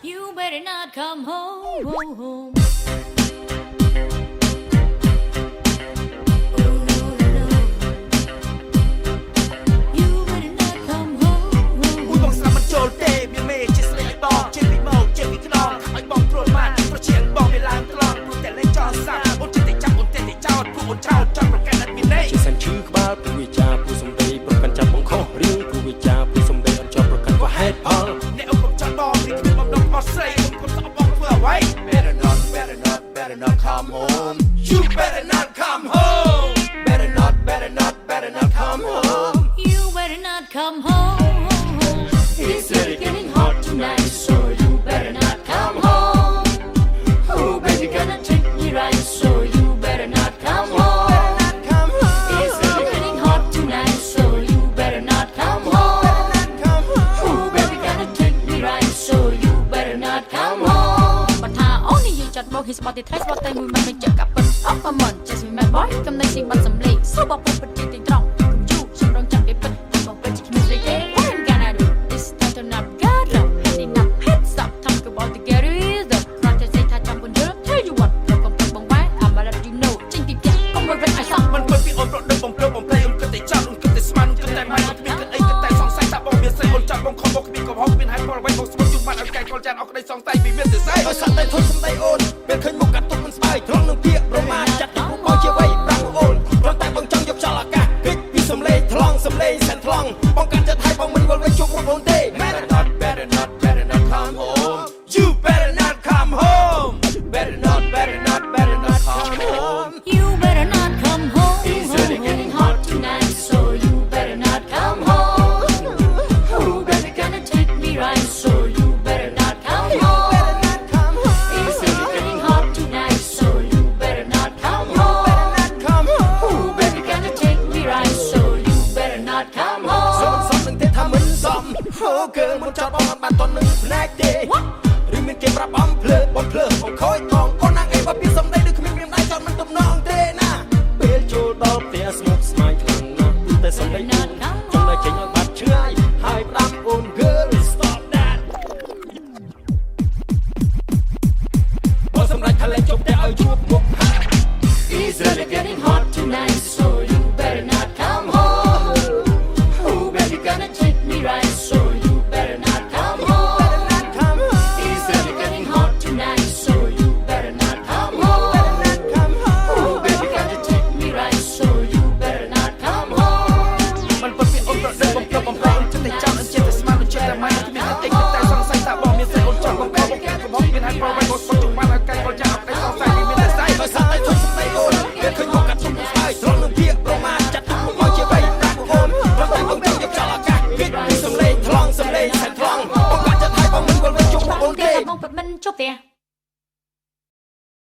You better not come home. Better not come home. You better not come home. Better not come home. You better not come home. It's really getting hot tonight, so you better not come home. Oh, baby, gonna treat me right, so you better not come home. It's really getting hot tonight, so you better not come home. Oh, baby, gonna treat me right, so you better not come home. But how only you judge more his body tries what they move and check up up a month. Just me, my boy, come next thing but some late. So, but put it in wrong. You, some wrong jump, but I'm going to make it. What I'm gonna do? This time to not get up, heading up, heads up. Talk about the get is the front to say, touch up on you. Tell you what, look on the why, I'ma let you know. Change the game, come over, I saw. Man could be on road, bomb play, could they jump, could they smile, could they mind, could they could they song say that bomb, yes, on jump, on combo, could be come home, been high for a way, most of you man, okay, call Jan, okay, song, they be with the same. I said they told some they own, been kind of got to one spy, thrown them here, romance,จัดที่ผู้ก่อเชี่ยวไว้รังโอนร้อนแต่บางจังยกฉลากาพิษมีสำเลทลองสำเลแสนทลองป้องกันจะไทยป้องมันวนไว้ชุบพวกโอนเต้ Better not come home. You better not come home. Better not come home. You better not come home. It's really getting hot tonight, so you better not come home. Oh, baby, gonna treat me right, so you better not come home. It's really getting hot tonight, so you better not come home. Oh, baby, gonna take me right, so you better not come home. ซ้อมหนึ่งเททำเหมือนซ้อมโอ้เกินบนจอดบอลมันตอนหนึ่งแรกเดย์หรือมันเกมรับบอลเพลิดบอลคอยทองก็นางเอ๋ว่าพี่สมได้ด้วยขมิ้นเรียมได้จอดมันตุ่มน้องเดน่ะเปลี่ยนโจดอลเตียสมุกสมัยครั้งนะแต่สมได้ดูจนได้เจยังบัดเชื่อให้ปรับโอนเกิร์ล stop that บอลสำหรับทะเลจบแต่เอายุบมุก It's really getting hot tonight, so you better not come home. Oh, baby, gonna treat me right, so you better not come home. It's really getting hot tonight, so you better not come home. Oh, baby, gonna treat me right, so you better not come home. มันเปิดเปลี่ยนโอนเดินบอมเพลงจะได้เจ้าอันเจ็บแต่สมาร์ทเจ็บแต่ไม่ที่มีแต่เองแต่สองสายตาบอกมีเส้นโอนจอดบอมเพลงบอมแก่ผมเป็นไฮโปรไวโอสปัจจุบันอาการก็จะเอาไปสองสายที่มีแต่สายภาษาไต้ทุกสมัยโอนเรียนเคยอยู่กับทุกสายตรงนึงเพียบประมาณจัดทุกคนเชื่อไปรักโอนรักแต่บางจังยกจอลากาพิษมีสำเลทลองสำเลแสนทลองป้องกันจะไทยป้องมันวนไว้จุกพวกโอนเต้ Mong bật mình chốt tiền.